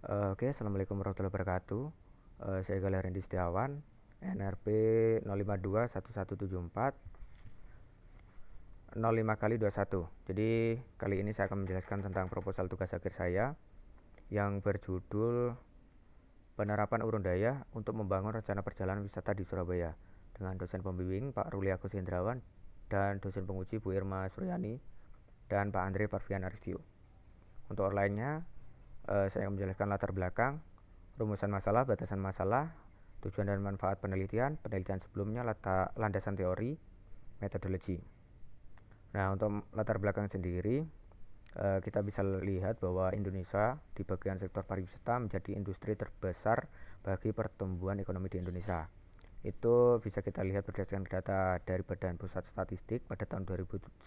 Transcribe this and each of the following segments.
Oke, Assalamualaikum warahmatullahi wabarakatuh. Saya Galia Rendi Setiawan, NRP 0521174 05 kali 21. Jadi kali ini saya akan menjelaskan tentang proposal tugas akhir saya yang berjudul penerapan urun daya untuk membangun rencana perjalanan wisata di Surabaya dengan dosen pembimbing Pak Ruli Agus Hendrawan dan dosen penguji Bu Irma Suryani dan Pak Andre Parvian Aristio. Untuk lainnya, saya akan menjelaskan latar belakang, rumusan masalah, batasan masalah, tujuan dan manfaat penelitian, penelitian sebelumnya, landasan teori, metodologi. Nah, untuk latar belakang sendiri, kita bisa lihat bahwa Indonesia di bagian sektor pariwisata menjadi industri terbesar bagi pertumbuhan ekonomi di Indonesia. Itu bisa kita lihat berdasarkan data dari Badan Pusat Statistik pada tahun 2019.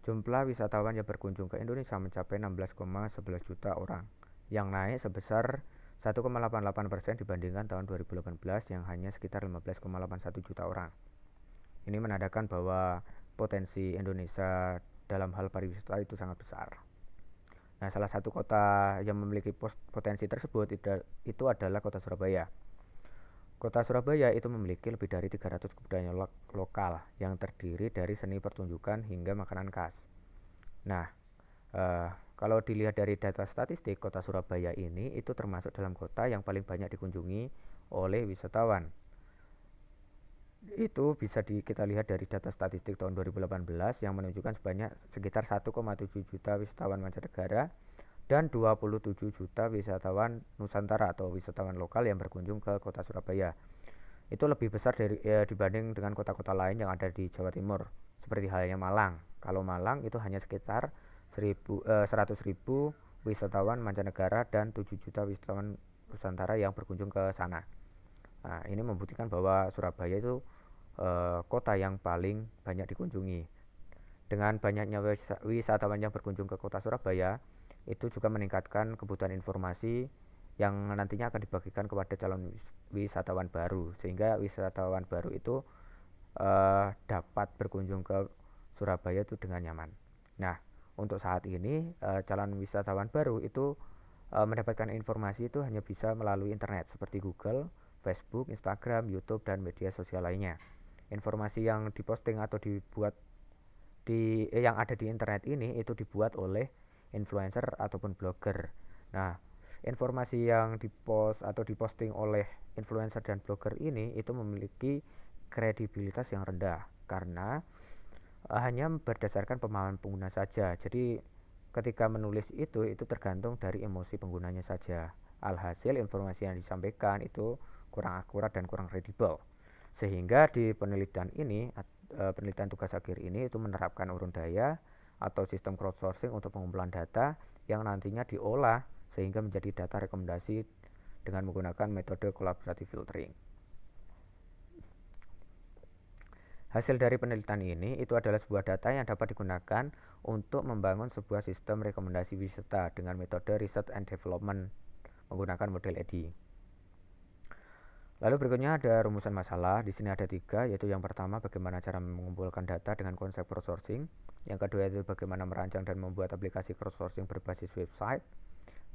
Jumlah wisatawan yang berkunjung ke Indonesia mencapai 16,11 juta orang, yang naik sebesar 1,88% dibandingkan tahun 2018 yang hanya sekitar 15,81 juta orang. Ini menandakan bahwa potensi Indonesia dalam hal pariwisata itu sangat besar. Nah, salah satu kota yang memiliki potensi tersebut itu adalah kota Surabaya. Kota Surabaya itu memiliki lebih dari 300 kebudayaan lokal yang terdiri dari seni pertunjukan hingga makanan khas. Nah, kalau dilihat dari data statistik, kota Surabaya ini itu termasuk dalam kota yang paling banyak dikunjungi oleh wisatawan. Itu bisa kita lihat dari data statistik tahun 2018 yang menunjukkan sekitar 1,7 juta wisatawan mancanegara dan 27 juta wisatawan Nusantara atau wisatawan lokal yang berkunjung ke kota Surabaya. Itu lebih besar dibanding dengan kota-kota lain yang ada di Jawa Timur, seperti halnya Malang. Kalau Malang itu hanya sekitar 100.000 wisatawan mancanegara dan 7 juta wisatawan Nusantara yang berkunjung ke sana. Nah, ini membuktikan bahwa Surabaya itu kota yang paling banyak dikunjungi. Dengan banyaknya wisatawan yang berkunjung ke kota Surabaya, itu juga meningkatkan kebutuhan informasi yang nantinya akan dibagikan kepada calon wisatawan baru, sehingga wisatawan baru itu dapat berkunjung ke Surabaya itu dengan nyaman. Nah, untuk saat ini calon wisatawan baru itu mendapatkan informasi itu hanya bisa melalui internet seperti Google, Facebook, Instagram, YouTube, dan media sosial lainnya. Informasi yang diposting atau dibuat yang ada di internet ini itu dibuat oleh influencer ataupun blogger. Nah, informasi yang dipost atau diposting oleh influencer dan blogger ini itu memiliki kredibilitas yang rendah karena hanya berdasarkan pemahaman pengguna saja. Jadi ketika menulis itu tergantung dari emosi penggunanya saja. Alhasil informasi yang disampaikan itu kurang akurat dan kurang kredibel. Sehingga di penelitian ini, penelitian tugas akhir ini itu menerapkan urun daya atau sistem crowdsourcing untuk pengumpulan data yang nantinya diolah sehingga menjadi data rekomendasi dengan menggunakan metode collaborative filtering. Hasil dari penelitian ini itu adalah sebuah data yang dapat digunakan untuk membangun sebuah sistem rekomendasi wisata dengan metode research and development menggunakan model EDI. Lalu berikutnya ada rumusan masalah. Di sini ada 3, yaitu yang pertama bagaimana cara mengumpulkan data dengan konsep crowdsourcing. Yang kedua itu bagaimana merancang dan membuat aplikasi crowdsourcing berbasis website.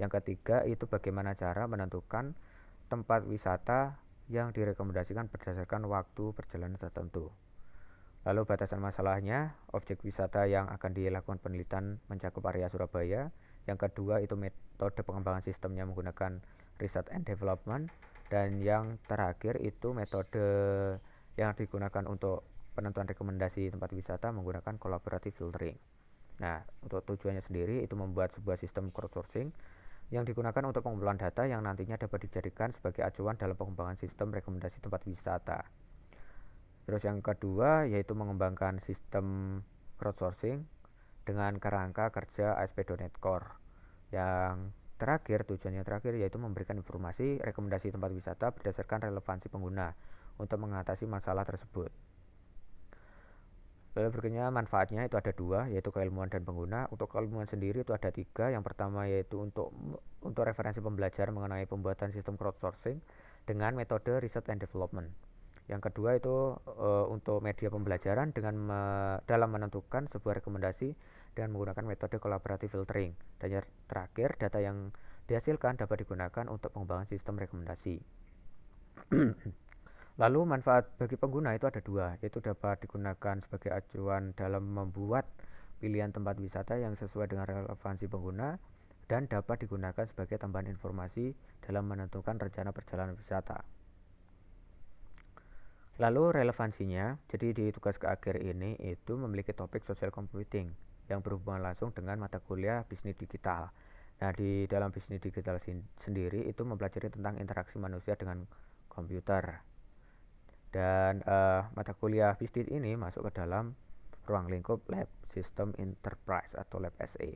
Yang ketiga itu bagaimana cara menentukan tempat wisata yang direkomendasikan berdasarkan waktu perjalanan tertentu. Lalu batasan masalahnya, objek wisata yang akan dilakukan penelitian mencakup area Surabaya. Yang kedua itu metode pengembangan sistemnya menggunakan research and development. Dan yang terakhir itu metode yang digunakan untuk penentuan rekomendasi tempat wisata menggunakan collaborative filtering. Nah, untuk tujuannya sendiri itu membuat sebuah sistem crowdsourcing yang digunakan untuk pengumpulan data yang nantinya dapat dijadikan sebagai acuan dalam pengembangan sistem rekomendasi tempat wisata. Terus yang kedua yaitu mengembangkan sistem crowdsourcing dengan kerangka kerja ASP.NET Core. Yang tujuannya terakhir yaitu memberikan informasi rekomendasi tempat wisata berdasarkan relevansi pengguna untuk mengatasi masalah tersebut. Lalu berikutnya manfaatnya itu ada 2, yaitu keilmuan dan pengguna. Untuk keilmuan sendiri itu ada 3. Yang pertama yaitu untuk referensi pembelajaran mengenai pembuatan sistem crowdsourcing dengan metode research and development. Yang kedua itu untuk media pembelajaran dalam menentukan sebuah rekomendasi dengan menggunakan metode collaborative filtering. Dan yang terakhir, data yang dihasilkan dapat digunakan untuk pengembangan sistem rekomendasi. Lalu manfaat bagi pengguna itu ada dua, yaitu dapat digunakan sebagai acuan dalam membuat pilihan tempat wisata yang sesuai dengan relevansi pengguna, dan dapat digunakan sebagai tambahan informasi dalam menentukan rencana perjalanan wisata. Lalu relevansinya, jadi di tugas akhir ini itu memiliki topik social computing yang berhubungan langsung dengan mata kuliah bisnis digital. Nah, di dalam bisnis digital sendiri itu mempelajari tentang interaksi manusia dengan komputer. Dan mata kuliah bisnis ini masuk ke dalam ruang lingkup Lab System Enterprise atau Lab SE.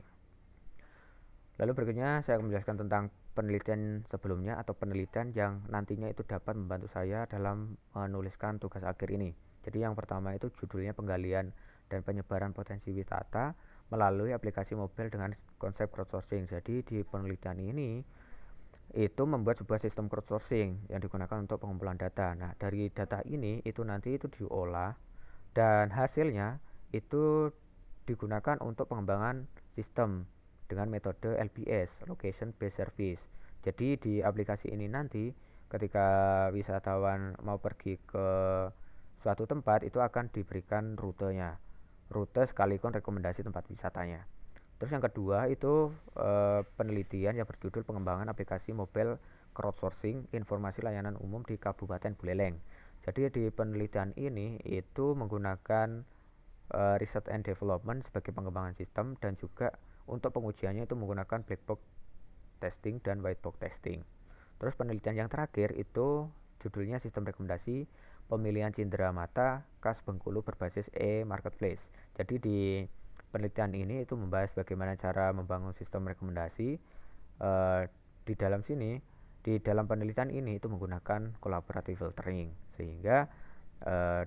Lalu berikutnya saya akan menjelaskan tentang penelitian sebelumnya atau penelitian yang nantinya itu dapat membantu saya dalam menuliskan tugas akhir ini. Jadi yang pertama itu judulnya penggalian dan penyebaran potensi wisata melalui aplikasi mobile dengan konsep crowdsourcing. Jadi di penelitian ini itu membuat sebuah sistem crowdsourcing yang digunakan untuk pengumpulan data. Nah, dari data ini itu nanti itu diolah dan hasilnya itu digunakan untuk pengembangan sistem dengan metode LBS, Location Based Service. Jadi di aplikasi ini nanti ketika wisatawan mau pergi ke suatu tempat itu akan diberikan rutenya, rute sekaligus rekomendasi tempat wisatanya. Terus yang kedua itu penelitian yang berjudul pengembangan aplikasi mobile crowdsourcing informasi layanan umum di Kabupaten Buleleng. Jadi di penelitian ini itu menggunakan research and development sebagai pengembangan sistem, dan juga untuk pengujiannya itu menggunakan black box testing dan white box testing. Terus penelitian yang terakhir itu judulnya sistem rekomendasi pemilihan cindera mata khas Bengkulu berbasis e-marketplace. Jadi di penelitian ini itu membahas bagaimana cara membangun sistem rekomendasi. Di dalam penelitian ini itu menggunakan collaborative filtering, sehingga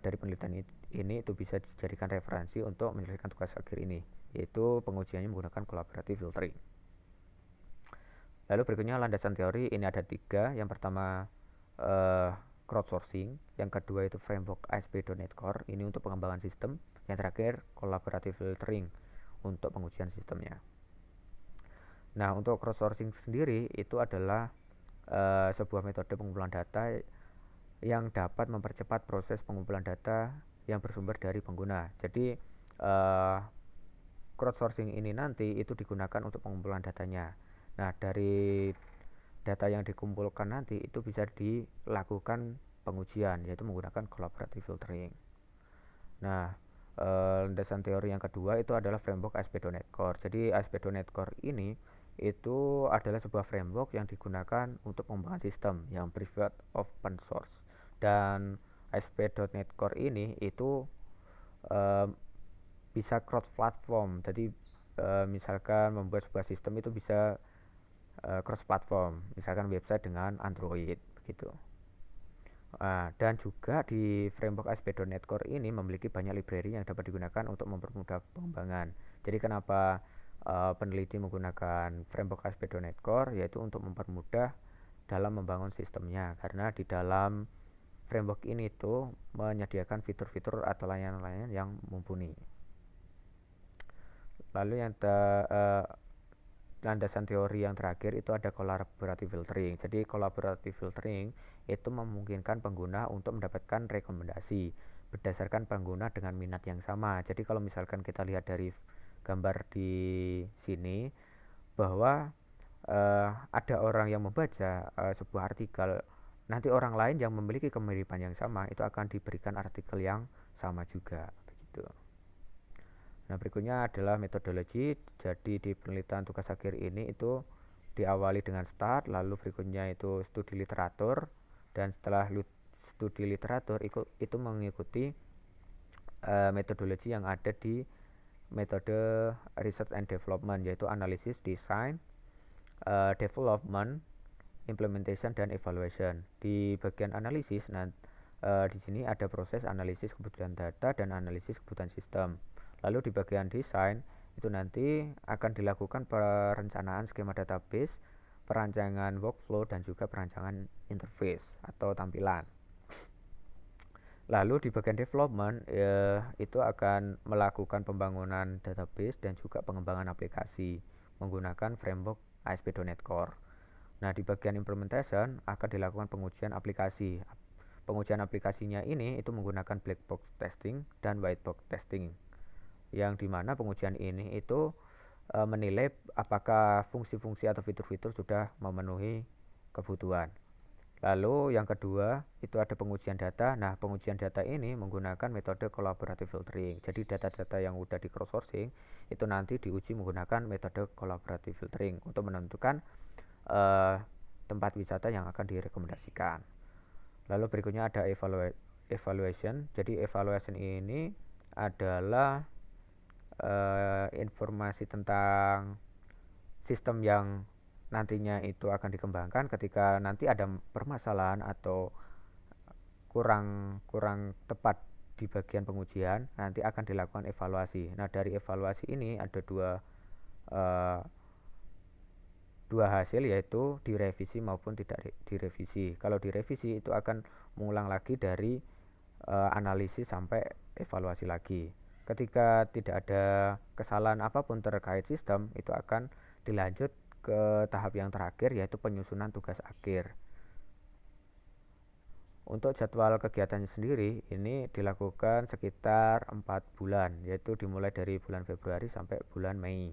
dari penelitian ini itu bisa dijadikan referensi untuk menyelesaikan tugas akhir ini, yaitu pengujiannya menggunakan collaborative filtering. Lalu berikutnya landasan teori ini ada 3. Yang pertama crowdsourcing, yang kedua itu framework ASP.NET Core ini untuk pengembangan sistem, yang terakhir collaborative filtering untuk pengujian sistemnya. Nah, untuk crowdsourcing sendiri itu adalah sebuah metode pengumpulan data yang dapat mempercepat proses pengumpulan data yang bersumber dari pengguna. Jadi crowdsourcing ini nanti itu digunakan untuk pengumpulan datanya. Nah, dari data yang dikumpulkan nanti itu bisa dilakukan pengujian, yaitu menggunakan collaborative filtering. Nah, landasan teori yang kedua itu adalah framework ASP.NET Core. Jadi ASP.NET Core ini itu adalah sebuah framework yang digunakan untuk pengembangan sistem yang bersifat open source. Dan ASP.NET Core ini itu bisa cross platform. Jadi misalkan membuat sebuah sistem itu bisa cross platform, misalkan website dengan Android begitu. Dan juga di framework ASP.NET Core ini memiliki banyak library yang dapat digunakan untuk mempermudah pengembangan. Jadi kenapa peneliti menggunakan framework ASP.NET Core, yaitu untuk mempermudah dalam membangun sistemnya, karena di dalam framework ini tuh menyediakan fitur-fitur atau layanan-layanan yang mumpuni. Lalu yang landasan teori yang terakhir itu ada collaborative filtering. Jadi collaborative filtering itu memungkinkan pengguna untuk mendapatkan rekomendasi berdasarkan pengguna dengan minat yang sama. Jadi kalau misalkan kita lihat dari gambar di sini bahwa ada orang yang membaca sebuah artikel, nanti orang lain yang memiliki kemiripan yang sama itu akan diberikan artikel yang sama juga begitu. Nah, berikutnya adalah metodologi. Jadi di penelitian tugas akhir ini itu diawali dengan start, lalu berikutnya itu studi literatur, dan setelah studi literatur itu mengikuti metodologi yang ada di metode research and development, yaitu analisis, design, development, implementation, dan evaluation. Di bagian analisis, di sini ada proses analisis kebutuhan data dan analisis kebutuhan sistem. Lalu di bagian desain itu nanti akan dilakukan perencanaan skema database, perancangan workflow, dan juga perancangan interface atau tampilan. Lalu di bagian development itu akan melakukan pembangunan database dan juga pengembangan aplikasi menggunakan framework ASP.NET Core. Nah, di bagian implementation akan dilakukan pengujian aplikasi. Pengujian aplikasinya ini itu menggunakan black box testing dan white box testing, yang dimana pengujian ini itu menilai apakah fungsi-fungsi atau fitur-fitur sudah memenuhi kebutuhan. Lalu yang kedua itu ada pengujian data. Nah, pengujian data ini menggunakan metode collaborative filtering. Jadi data-data yang sudah di cross sourcing itu nanti diuji menggunakan metode collaborative filtering untuk menentukan tempat wisata yang akan direkomendasikan. Lalu berikutnya ada evaluation. Jadi evaluation ini adalah informasi tentang sistem yang nantinya itu akan dikembangkan ketika nanti ada permasalahan atau kurang tepat di bagian pengujian, nanti akan dilakukan evaluasi. Nah, dari evaluasi ini ada dua hasil, yaitu direvisi maupun tidak direvisi. Kalau direvisi itu akan mengulang lagi dari analisis sampai evaluasi lagi. Ketika tidak ada kesalahan apapun terkait sistem, itu akan dilanjut ke tahap yang terakhir, yaitu penyusunan tugas akhir. Untuk jadwal kegiatannya sendiri ini dilakukan sekitar 4 bulan, yaitu dimulai dari bulan Februari sampai bulan Mei.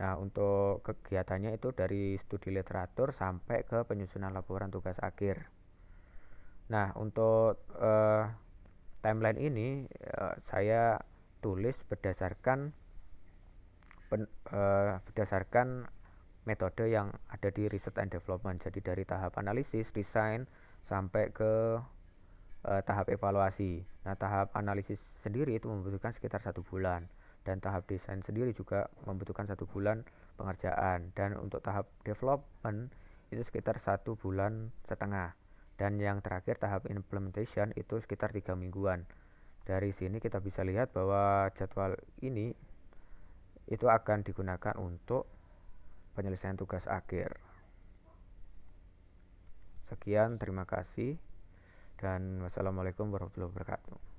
Nah, untuk kegiatannya itu dari studi literatur sampai ke penyusunan laporan tugas akhir. Nah, untuk timeline ini saya tulis berdasarkan metode yang ada di research and development. Jadi dari tahap analisis, desain sampai ke tahap evaluasi. Nah, tahap analisis sendiri itu membutuhkan sekitar 1 bulan, dan tahap desain sendiri juga membutuhkan 1 bulan pengerjaan, dan untuk tahap development itu sekitar 1,5 bulan, dan yang terakhir tahap implementation itu sekitar 3 mingguan. Dari sini kita bisa lihat bahwa jadwal ini itu akan digunakan untuk penyelesaian tugas akhir. Sekian, terima kasih, dan wassalamualaikum warahmatullahi wabarakatuh.